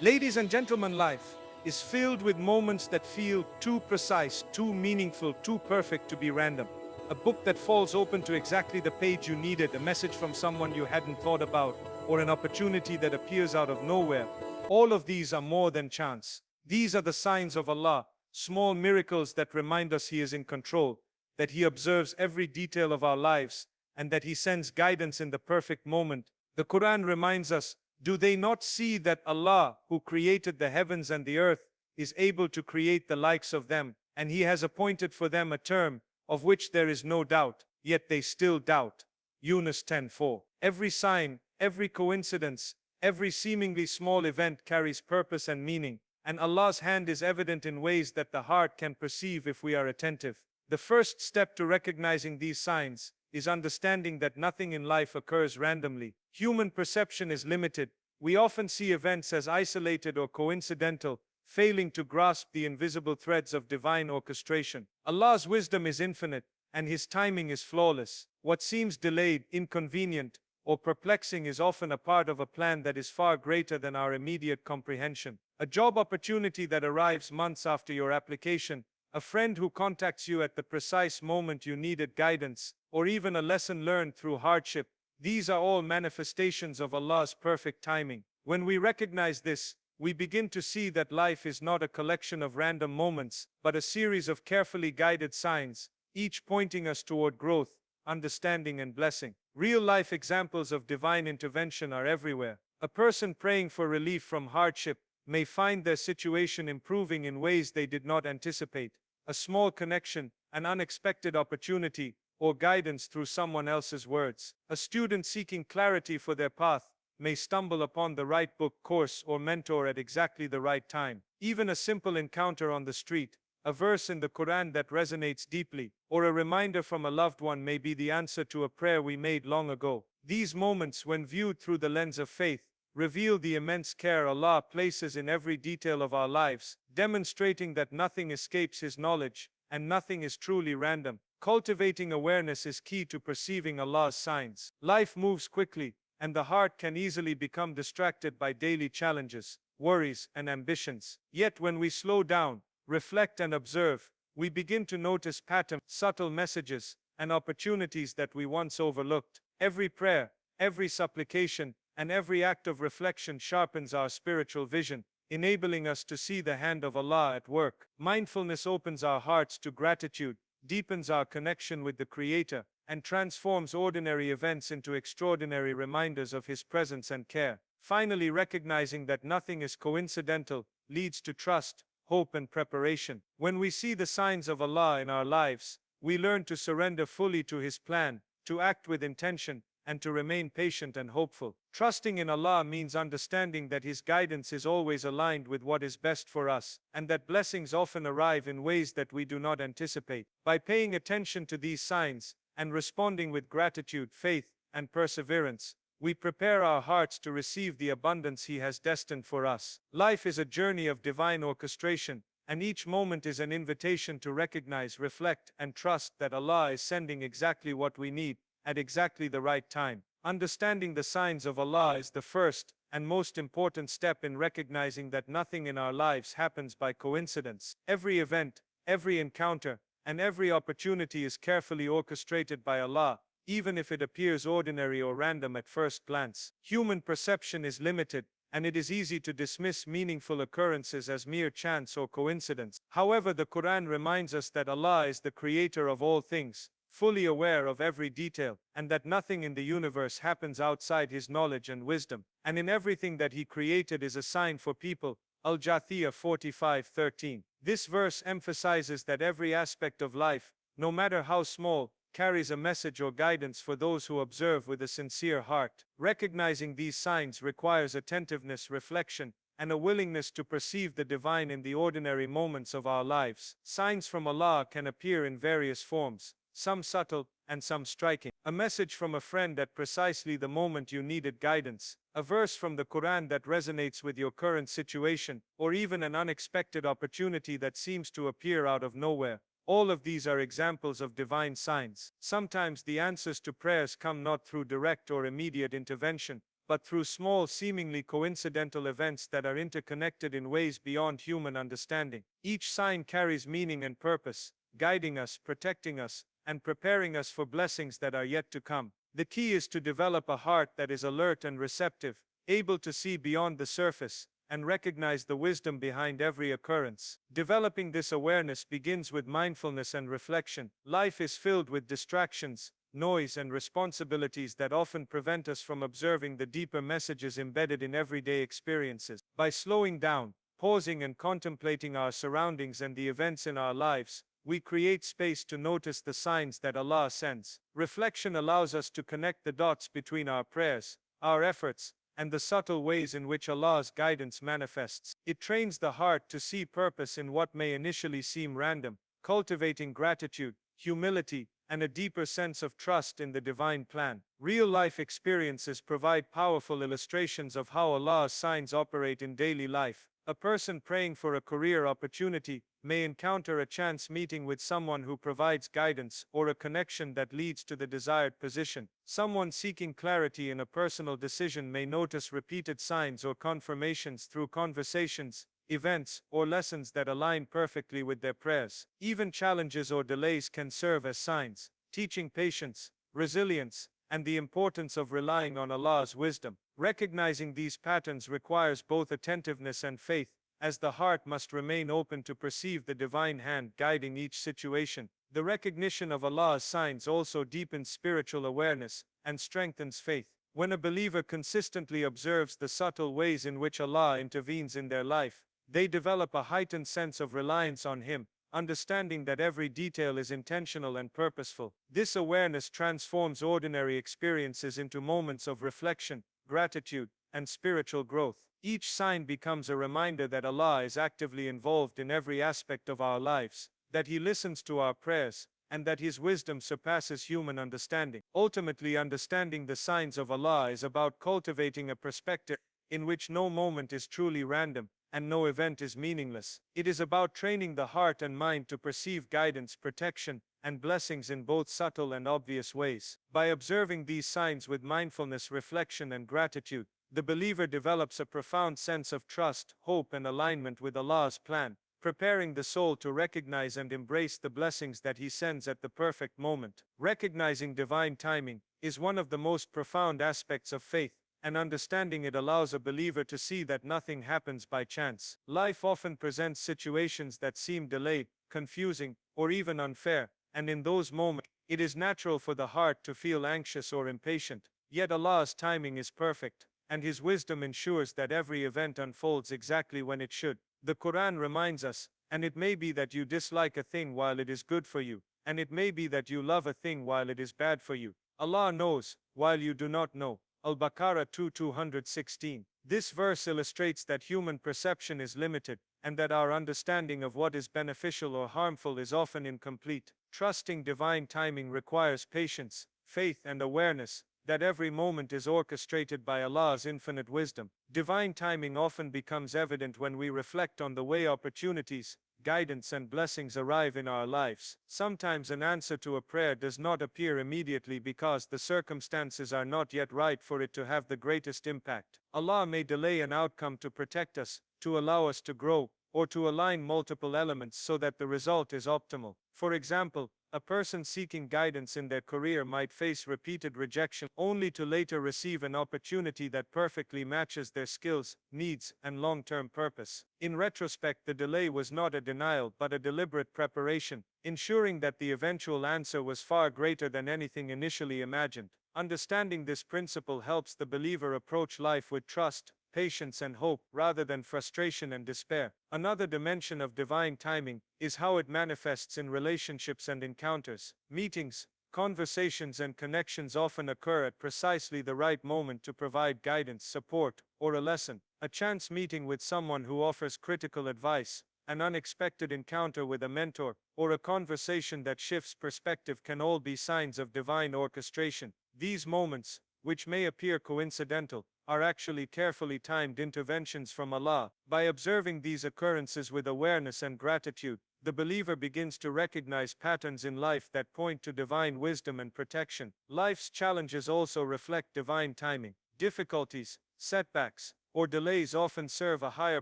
Ladies and gentlemen, life is filled with moments that feel too precise, too meaningful, too perfect to be random. A book that falls open to exactly the page you needed, a message from someone you hadn't thought about, or an opportunity that appears out of nowhere. All of these are more than chance. These are the signs of Allah, small miracles that remind us He is in control, that He observes every detail of our lives, and that He sends guidance in the perfect moment. The Quran reminds us, do they not see that Allah, who created the heavens and the earth, is able to create the likes of them, and He has appointed for them a term, of which there is no doubt, yet they still doubt. Yunus 10:4. Every sign, every coincidence, every seemingly small event carries purpose and meaning, and Allah's hand is evident in ways that the heart can perceive if we are attentive. The first step to recognizing these signs is understanding that nothing in life occurs randomly. Human perception is limited. We often see events as isolated or coincidental, failing to grasp the invisible threads of divine orchestration. Allah's wisdom is infinite, and His timing is flawless. What seems delayed, inconvenient, or perplexing is often a part of a plan that is far greater than our immediate comprehension. A job opportunity that arrives months after your application, a friend who contacts you at the precise moment you needed guidance, or even a lesson learned through hardship, these are all manifestations of Allah's perfect timing. When we recognize this, we begin to see that life is not a collection of random moments, but a series of carefully guided signs, each pointing us toward growth, understanding, and blessing. Real-life examples of divine intervention are everywhere. A person praying for relief from hardship may find their situation improving in ways they did not anticipate. A small connection, an unexpected opportunity, or guidance through someone else's words. A student seeking clarity for their path may stumble upon the right book, course, or mentor at exactly the right time. Even a simple encounter on the street, a verse in the Quran that resonates deeply, or a reminder from a loved one may be the answer to a prayer we made long ago. These moments, when viewed through the lens of faith, reveal the immense care Allah places in every detail of our lives, demonstrating that nothing escapes His knowledge, and nothing is truly random. Cultivating awareness is key to perceiving Allah's signs. Life moves quickly, and the heart can easily become distracted by daily challenges, worries, and ambitions. Yet when we slow down, reflect, and observe, we begin to notice patterns, subtle messages, and opportunities that we once overlooked. Every prayer, every supplication, and every act of reflection sharpens our spiritual vision, enabling us to see the hand of Allah at work. Mindfulness opens our hearts to gratitude, deepens our connection with the Creator, and transforms ordinary events into extraordinary reminders of His presence and care. Finally, recognizing that nothing is coincidental leads to trust, hope, and preparation. When we see the signs of Allah in our lives, we learn to surrender fully to His plan, to act with intention, and to remain patient and hopeful. Trusting in Allah means understanding that His guidance is always aligned with what is best for us, and that blessings often arrive in ways that we do not anticipate. By paying attention to these signs, and responding with gratitude, faith, and perseverance, we prepare our hearts to receive the abundance He has destined for us. Life is a journey of divine orchestration, and each moment is an invitation to recognize, reflect, and trust that Allah is sending exactly what we need, at exactly the right time. Understanding the signs of Allah is the first and most important step in recognizing that nothing in our lives happens by coincidence. Every event, every encounter, and every opportunity is carefully orchestrated by Allah, even if it appears ordinary or random at first glance. Human perception is limited, and it is easy to dismiss meaningful occurrences as mere chance or coincidence. However, the Quran reminds us that Allah is the creator of all things, fully aware of every detail, and that nothing in the universe happens outside His knowledge and wisdom. And in everything that He created is a sign for people. Al-Jathiyah 45:13. This verse emphasizes that every aspect of life, no matter how small, carries a message or guidance for those who observe with a sincere heart. Recognizing these signs requires attentiveness, reflection, and a willingness to perceive the divine in the ordinary moments of our lives. Signs from Allah can appear in various forms, some subtle, and some striking. A message from a friend at precisely the moment you needed guidance, a verse from the Quran that resonates with your current situation, or even an unexpected opportunity that seems to appear out of nowhere. All of these are examples of divine signs. Sometimes the answers to prayers come not through direct or immediate intervention, but through small, seemingly coincidental events that are interconnected in ways beyond human understanding. Each sign carries meaning and purpose, guiding us, protecting us, and preparing us for blessings that are yet to come. The key is to develop a heart that is alert and receptive, able to see beyond the surface, and recognize the wisdom behind every occurrence. Developing this awareness begins with mindfulness and reflection. Life is filled with distractions, noise, and responsibilities that often prevent us from observing the deeper messages embedded in everyday experiences. By slowing down, pausing, and contemplating our surroundings and the events in our lives, we create space to notice the signs that Allah sends. Reflection allows us to connect the dots between our prayers, our efforts, and the subtle ways in which Allah's guidance manifests. It trains the heart to see purpose in what may initially seem random, cultivating gratitude, humility, and a deeper sense of trust in the divine plan. Real-life experiences provide powerful illustrations of how Allah's signs operate in daily life. A person praying for a career opportunity may encounter a chance meeting with someone who provides guidance or a connection that leads to the desired position. Someone seeking clarity in a personal decision may notice repeated signs or confirmations through conversations, events, or lessons that align perfectly with their prayers. Even challenges or delays can serve as signs, teaching patience, resilience, and the importance of relying on Allah's wisdom. Recognizing these patterns requires both attentiveness and faith, as the heart must remain open to perceive the divine hand guiding each situation. The recognition of Allah's signs also deepens spiritual awareness and strengthens faith. When a believer consistently observes the subtle ways in which Allah intervenes in their life, they develop a heightened sense of reliance on Him, understanding that every detail is intentional and purposeful. This awareness transforms ordinary experiences into moments of reflection, gratitude, and spiritual growth. Each sign becomes a reminder that Allah is actively involved in every aspect of our lives, that He listens to our prayers, and that His wisdom surpasses human understanding. Ultimately, understanding the signs of Allah is about cultivating a perspective in which no moment is truly random, and no event is meaningless. It is about training the heart and mind to perceive guidance, protection, and blessings in both subtle and obvious ways. By observing these signs with mindfulness, reflection, and gratitude, the believer develops a profound sense of trust, hope, and alignment with Allah's plan, preparing the soul to recognize and embrace the blessings that He sends at the perfect moment. Recognizing divine timing is one of the most profound aspects of faith, and understanding it allows a believer to see that nothing happens by chance. Life often presents situations that seem delayed, confusing, or even unfair, and in those moments, it is natural for the heart to feel anxious or impatient. Yet Allah's timing is perfect, and His wisdom ensures that every event unfolds exactly when it should. The Quran reminds us, and it may be that you dislike a thing while it is good for you, and it may be that you love a thing while it is bad for you. Allah knows, while you do not know. Al-Baqarah 2:216. This verse illustrates that human perception is limited, and that our understanding of what is beneficial or harmful is often incomplete. Trusting divine timing requires patience, faith, and awareness that every moment is orchestrated by Allah's infinite wisdom. Divine timing often becomes evident when we reflect on the way opportunities, guidance, and blessings arrive in our lives. Sometimes an answer to a prayer does not appear immediately because the circumstances are not yet right for it to have the greatest impact. Allah may delay an outcome to protect us, to allow us to grow, or to align multiple elements so that the result is optimal. For example, a person seeking guidance in their career might face repeated rejection only to later receive an opportunity that perfectly matches their skills, needs, and long-term purpose. In retrospect, the delay was not a denial but a deliberate preparation, ensuring that the eventual answer was far greater than anything initially imagined. Understanding this principle helps the believer approach life with trust, patience, and hope, rather than frustration and despair. Another dimension of divine timing is how it manifests in relationships and encounters. Meetings, conversations, and connections often occur at precisely the right moment to provide guidance, support, or a lesson. A chance meeting with someone who offers critical advice, an unexpected encounter with a mentor, or a conversation that shifts perspective can all be signs of divine orchestration. These moments, which may appear coincidental, are actually carefully timed interventions from Allah. By observing these occurrences with awareness and gratitude, the believer begins to recognize patterns in life that point to divine wisdom and protection. Life's challenges also reflect divine timing. Difficulties, setbacks, or delays often serve a higher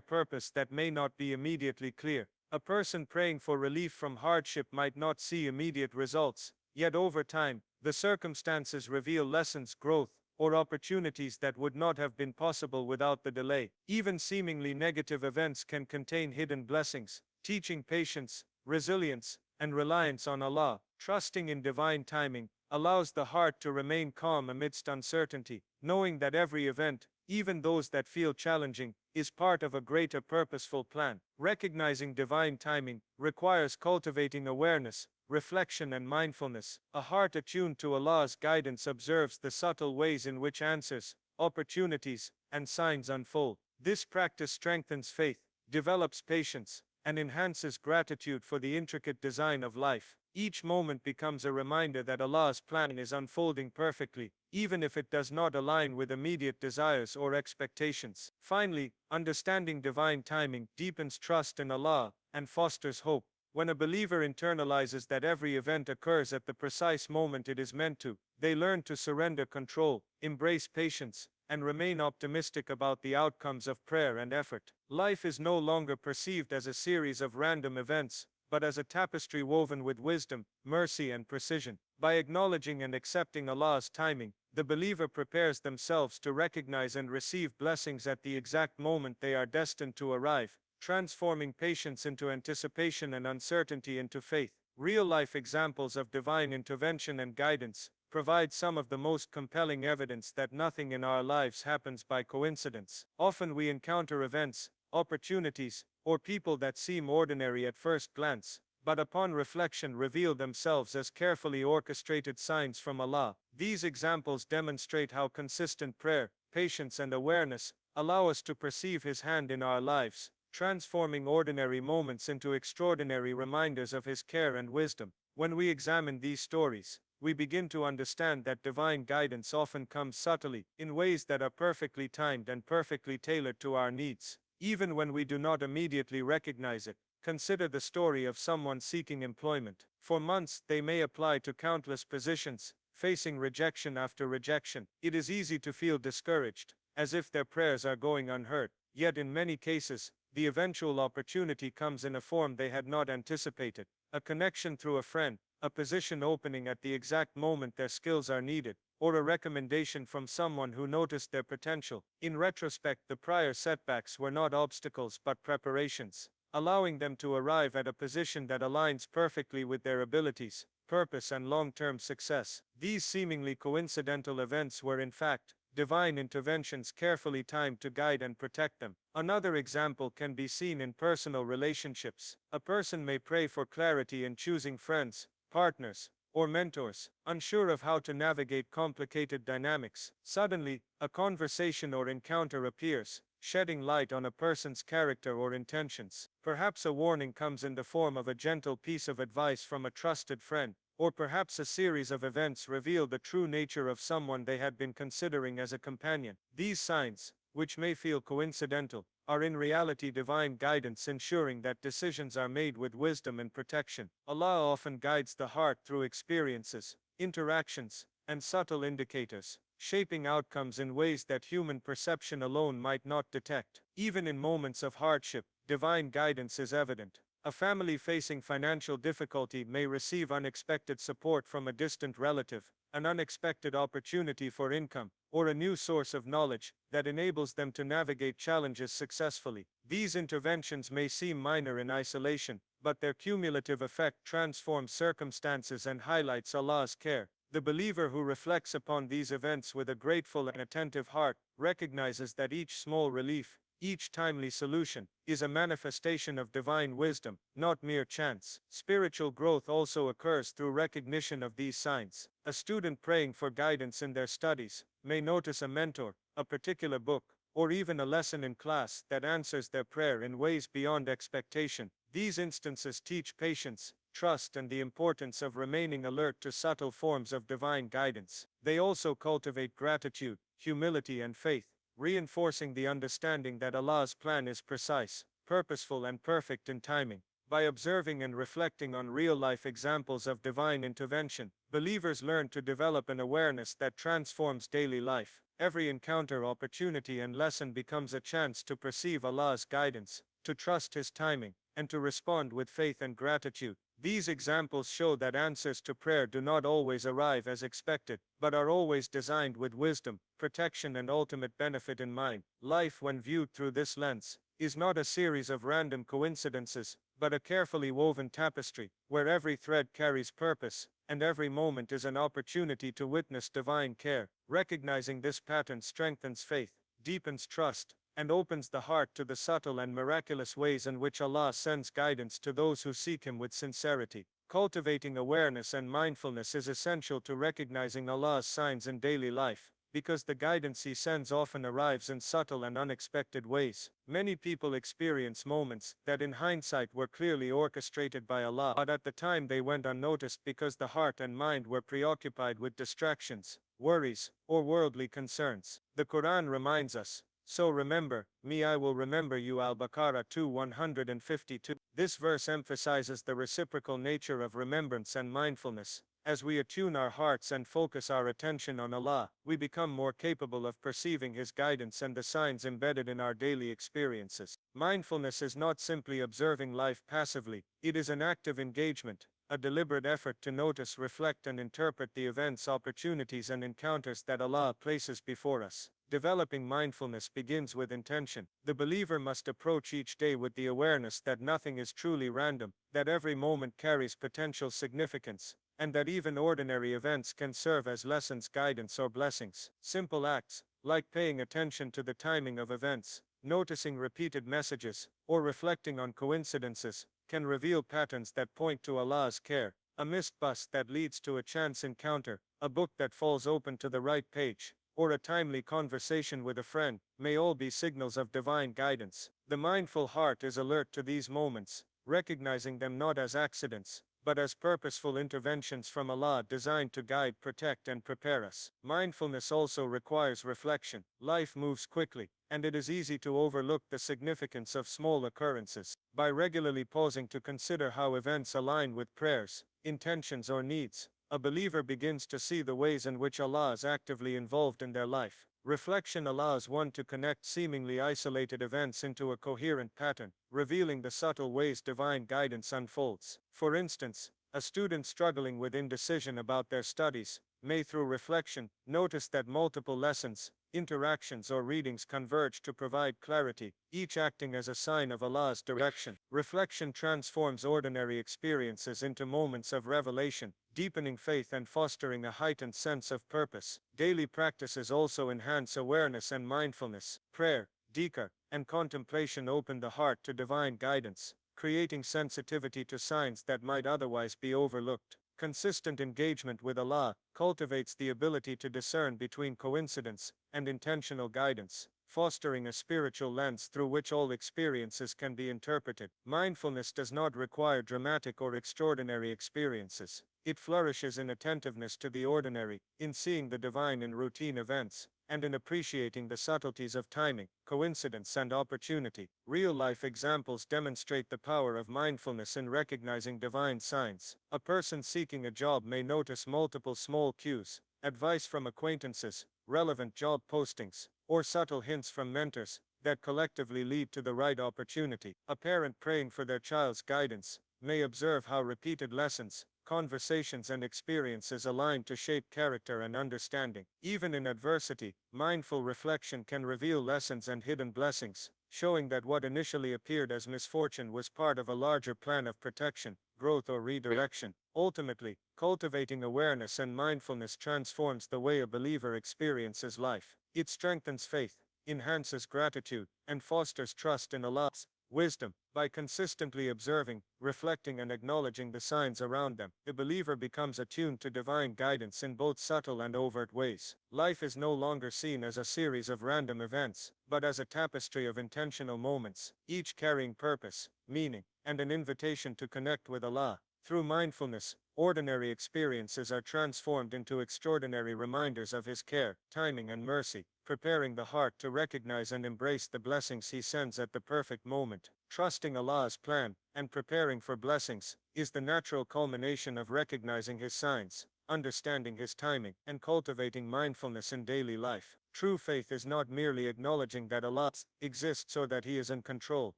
purpose that may not be immediately clear. A person praying for relief from hardship might not see immediate results, yet over time, the circumstances reveal lessons, growth, or opportunities that would not have been possible without the delay. Even seemingly negative events can contain hidden blessings, teaching patience, resilience, and reliance on Allah. Trusting in divine timing allows the heart to remain calm amidst uncertainty, knowing that every event, even those that feel challenging, is part of a greater purposeful plan. Recognizing divine timing requires cultivating awareness, reflection, and mindfulness. A heart attuned to Allah's guidance observes the subtle ways in which answers, opportunities, and signs unfold. This practice strengthens faith, develops patience, and enhances gratitude for the intricate design of life. Each moment becomes a reminder that Allah's plan is unfolding perfectly, even if it does not align with immediate desires or expectations. Finally, understanding divine timing deepens trust in Allah and fosters hope. When a believer internalizes that every event occurs at the precise moment it is meant to, they learn to surrender control, embrace patience, and remain optimistic about the outcomes of prayer and effort. Life is no longer perceived as a series of random events, but as a tapestry woven with wisdom, mercy, and precision. By acknowledging and accepting Allah's timing, the believer prepares themselves to recognize and receive blessings at the exact moment they are destined to arrive, transforming patience into anticipation and uncertainty into faith. Real-life examples of divine intervention and guidance provide some of the most compelling evidence that nothing in our lives happens by coincidence. Often we encounter events, opportunities, or people that seem ordinary at first glance, but upon reflection reveal themselves as carefully orchestrated signs from Allah. These examples demonstrate how consistent prayer, patience, and awareness allow us to perceive His hand in our lives, transforming ordinary moments into extraordinary reminders of His care and wisdom. When we examine these stories, we begin to understand that divine guidance often comes subtly, in ways that are perfectly timed and perfectly tailored to our needs, even when we do not immediately recognize it. Consider the story of someone seeking employment. For months, they may apply to countless positions, facing rejection after rejection. It is easy to feel discouraged, as if their prayers are going unheard. Yet in many cases, the eventual opportunity comes in a form they had not anticipated. A connection through a friend, a position opening at the exact moment their skills are needed, or a recommendation from someone who noticed their potential. In retrospect, the prior setbacks were not obstacles but preparations, allowing them to arrive at a position that aligns perfectly with their abilities, purpose, and long-term success. These seemingly coincidental events were, in fact, divine interventions carefully timed to guide and protect them. Another example can be seen in personal relationships. A person may pray for clarity in choosing friends, partners, or mentors, unsure of how to navigate complicated dynamics. Suddenly, a conversation or encounter appears, shedding light on a person's character or intentions. Perhaps a warning comes in the form of a gentle piece of advice from a trusted friend, or perhaps a series of events reveal the true nature of someone they had been considering as a companion. These signs, which may feel coincidental, are in reality divine guidance, ensuring that decisions are made with wisdom and protection. Allah often guides the heart through experiences, interactions, and subtle indicators, shaping outcomes in ways that human perception alone might not detect. Even in moments of hardship, divine guidance is evident. A family facing financial difficulty may receive unexpected support from a distant relative, an unexpected opportunity for income, or a new source of knowledge that enables them to navigate challenges successfully. These interventions may seem minor in isolation, but their cumulative effect transforms circumstances and highlights Allah's care. The believer who reflects upon these events with a grateful and attentive heart recognizes that each small relief, each timely solution, is a manifestation of divine wisdom, not mere chance. Spiritual growth also occurs through recognition of these signs. A student praying for guidance in their studies may notice a mentor, a particular book, or even a lesson in class that answers their prayer in ways beyond expectation. These instances teach patience, trust, and the importance of remaining alert to subtle forms of divine guidance. They also cultivate gratitude, humility, and faith, reinforcing the understanding that Allah's plan is precise, purposeful, and perfect in timing. By observing and reflecting on real-life examples of divine intervention, believers learn to develop an awareness that transforms daily life. Every encounter, opportunity, and lesson becomes a chance to perceive Allah's guidance, to trust His timing, and to respond with faith and gratitude. These examples show that answers to prayer do not always arrive as expected, but are always designed with wisdom, protection, and ultimate benefit in mind. Life, when viewed through this lens, is not a series of random coincidences, but a carefully woven tapestry, where every thread carries purpose, and every moment is an opportunity to witness divine care. Recognizing this pattern strengthens faith, deepens trust, and opens the heart to the subtle and miraculous ways in which Allah sends guidance to those who seek Him with sincerity. Cultivating awareness and mindfulness is essential to recognizing Allah's signs in daily life, because the guidance He sends often arrives in subtle and unexpected ways. Many people experience moments that in hindsight were clearly orchestrated by Allah, but at the time they went unnoticed because the heart and mind were preoccupied with distractions, worries, or worldly concerns. The Quran reminds us, "So remember me, I will remember you." Al-Baqarah 2:152. This verse emphasizes the reciprocal nature of remembrance and mindfulness. As we attune our hearts and focus our attention on Allah, we become more capable of perceiving His guidance and the signs embedded in our daily experiences. Mindfulness is not simply observing life passively, it is an active engagement, a deliberate effort to notice, reflect, and interpret the events, opportunities, and encounters that Allah places before us. Developing mindfulness begins with intention. The believer must approach each day with the awareness that nothing is truly random, that every moment carries potential significance, and that even ordinary events can serve as lessons, guidance, or blessings. Simple acts, like paying attention to the timing of events, noticing repeated messages, or reflecting on coincidences, can reveal patterns that point to Allah's care. A missed bus that leads to a chance encounter, a book that falls open to the right page, or a timely conversation with a friend, may all be signals of divine guidance. The mindful heart is alert to these moments, recognizing them not as accidents, but as purposeful interventions from Allah designed to guide, protect, and prepare us. Mindfulness also requires reflection. Life moves quickly, and it is easy to overlook the significance of small occurrences. By regularly pausing to consider how events align with prayers, intentions, or needs, a believer begins to see the ways in which Allah is actively involved in their life. Reflection allows one to connect seemingly isolated events into a coherent pattern, revealing the subtle ways divine guidance unfolds. For instance, a student struggling with indecision about their studies may, through reflection, notice that multiple lessons, interactions, or readings converge to provide clarity, each acting as a sign of Allah's direction. Reflection transforms ordinary experiences into moments of revelation, deepening faith and fostering a heightened sense of purpose. Daily practices also enhance awareness and mindfulness. Prayer, dhikr, and contemplation open the heart to divine guidance, creating sensitivity to signs that might otherwise be overlooked. Consistent engagement with Allah cultivates the ability to discern between coincidence and intentional guidance, fostering a spiritual lens through which all experiences can be interpreted. Mindfulness does not require dramatic or extraordinary experiences. It flourishes in attentiveness to the ordinary, in seeing the divine in routine events, and in appreciating the subtleties of timing, coincidence, and opportunity. Real-life examples demonstrate the power of mindfulness in recognizing divine signs. A person seeking a job may notice multiple small cues, advice from acquaintances, relevant job postings, or subtle hints from mentors, that collectively lead to the right opportunity. A parent praying for their child's guidance may observe how repeated lessons, conversations, and experiences align to shape character and understanding. Even in adversity, mindful reflection can reveal lessons and hidden blessings, showing that what initially appeared as misfortune was part of a larger plan of protection, growth, or redirection. Ultimately, cultivating awareness and mindfulness transforms the way a believer experiences life. It strengthens faith, enhances gratitude, and fosters trust in Allah's wisdom. By consistently observing, reflecting, and acknowledging the signs around them, the believer becomes attuned to divine guidance in both subtle and overt ways. Life is no longer seen as a series of random events, but as a tapestry of intentional moments, each carrying purpose, meaning, and an invitation to connect with Allah. Through mindfulness, ordinary experiences are transformed into extraordinary reminders of His care, timing, and mercy, preparing the heart to recognize and embrace the blessings He sends at the perfect moment. Trusting Allah's plan and preparing for blessings is the natural culmination of recognizing His signs, understanding His timing, and cultivating mindfulness in daily life. True faith is not merely acknowledging that Allah exists or that He is in control.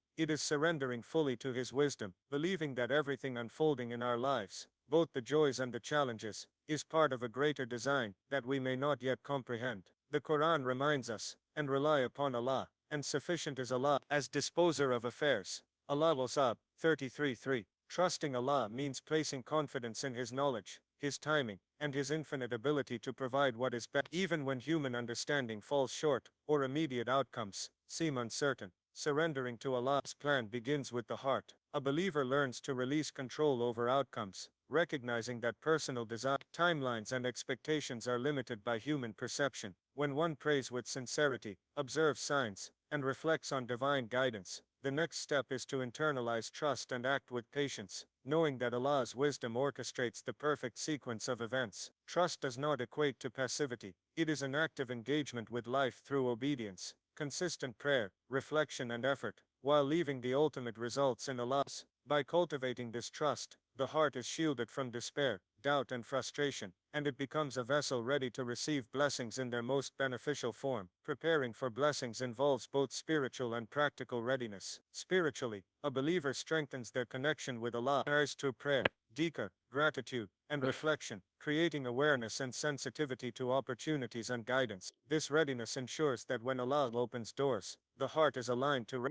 It is surrendering fully to His wisdom, believing that everything unfolding in our lives, both the joys and the challenges, is part of a greater design that we may not yet comprehend. The Quran reminds us, and rely upon Allah, and sufficient is Allah as disposer of affairs. Allah will sab, 33:3. Trusting Allah means placing confidence in His knowledge, His timing, and His infinite ability to provide what is best, even when human understanding falls short, or immediate outcomes seem uncertain. Surrendering to Allah's plan begins with the heart. A believer learns to release control over outcomes, recognizing that personal desire, timelines, and expectations are limited by human perception. When one prays with sincerity, observes signs, and reflects on divine guidance, the next step is to internalize trust and act with patience, knowing that Allah's wisdom orchestrates the perfect sequence of events. Trust does not equate to passivity. It is an active engagement with life through obedience, consistent prayer, reflection, and effort, while leaving the ultimate results in Allah's. By cultivating this trust, the heart is shielded from despair, doubt, and frustration, and it becomes a vessel ready to receive blessings in their most beneficial form. Preparing for blessings involves both spiritual and practical readiness. Spiritually, a believer strengthens their connection with Allah through prayer, dhikr, gratitude, and reflection, creating awareness and sensitivity to opportunities and guidance. This readiness ensures that when Allah opens doors, the heart is aligned to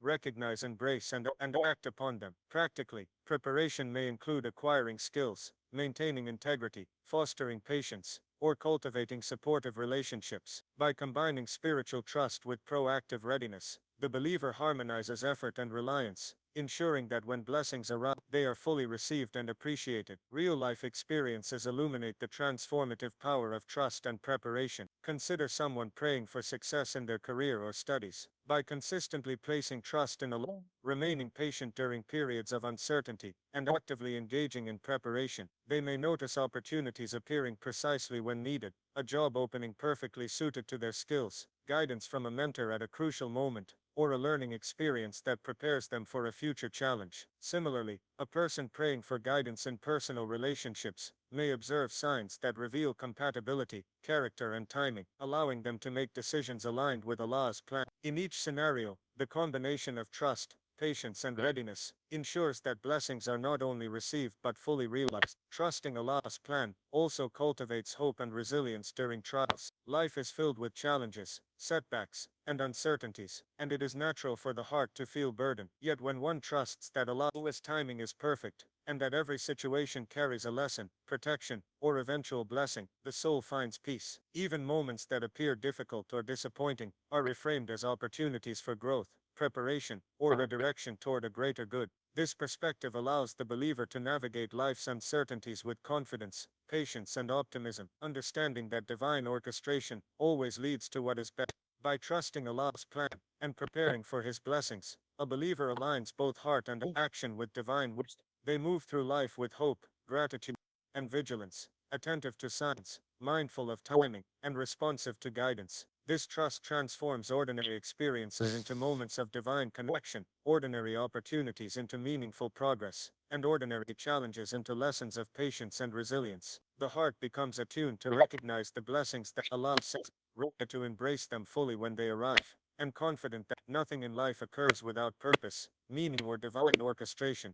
recognize, embrace, and act upon them. Practically, preparation may include acquiring skills, maintaining integrity, fostering patience, or cultivating supportive relationships. By combining spiritual trust with proactive readiness, the believer harmonizes effort and reliance, ensuring that when blessings arrive, they are fully received and appreciated. Real-life experiences illuminate the transformative power of trust and preparation. Consider someone praying for success in their career or studies. By consistently placing trust in Allah, remaining patient during periods of uncertainty, and actively engaging in preparation, they may notice opportunities appearing precisely when needed, a job opening perfectly suited to their skills, guidance from a mentor at a crucial moment, or a learning experience that prepares them for a future challenge. Similarly, a person praying for guidance in personal relationships may observe signs that reveal compatibility, character, and timing, allowing them to make decisions aligned with Allah's plan. In each scenario, the combination of trust, patience, and readiness ensures that blessings are not only received but fully realized. Trusting Allah's plan also cultivates hope and resilience during trials. Life is filled with challenges, setbacks, and uncertainties, and it is natural for the heart to feel burdened. Yet when one trusts that Allah's timing is perfect, and that every situation carries a lesson, protection, or eventual blessing, the soul finds peace. Even moments that appear difficult or disappointing are reframed as opportunities for growth, preparation, or redirection toward a greater good. This perspective allows the believer to navigate life's uncertainties with confidence, patience, and optimism, understanding that divine orchestration always leads to what is best. By trusting Allah's plan and preparing for His blessings, a believer aligns both heart and action with divine wisdom. They move through life with hope, gratitude, and vigilance, attentive to signs, mindful of timing, and responsive to guidance. This trust transforms ordinary experiences into moments of divine connection, ordinary opportunities into meaningful progress, and ordinary challenges into lessons of patience and resilience. The heart becomes attuned to recognize the blessings that Allah sends, ready to embrace them fully when they arrive, and confident that nothing in life occurs without purpose, meaning, or divine orchestration.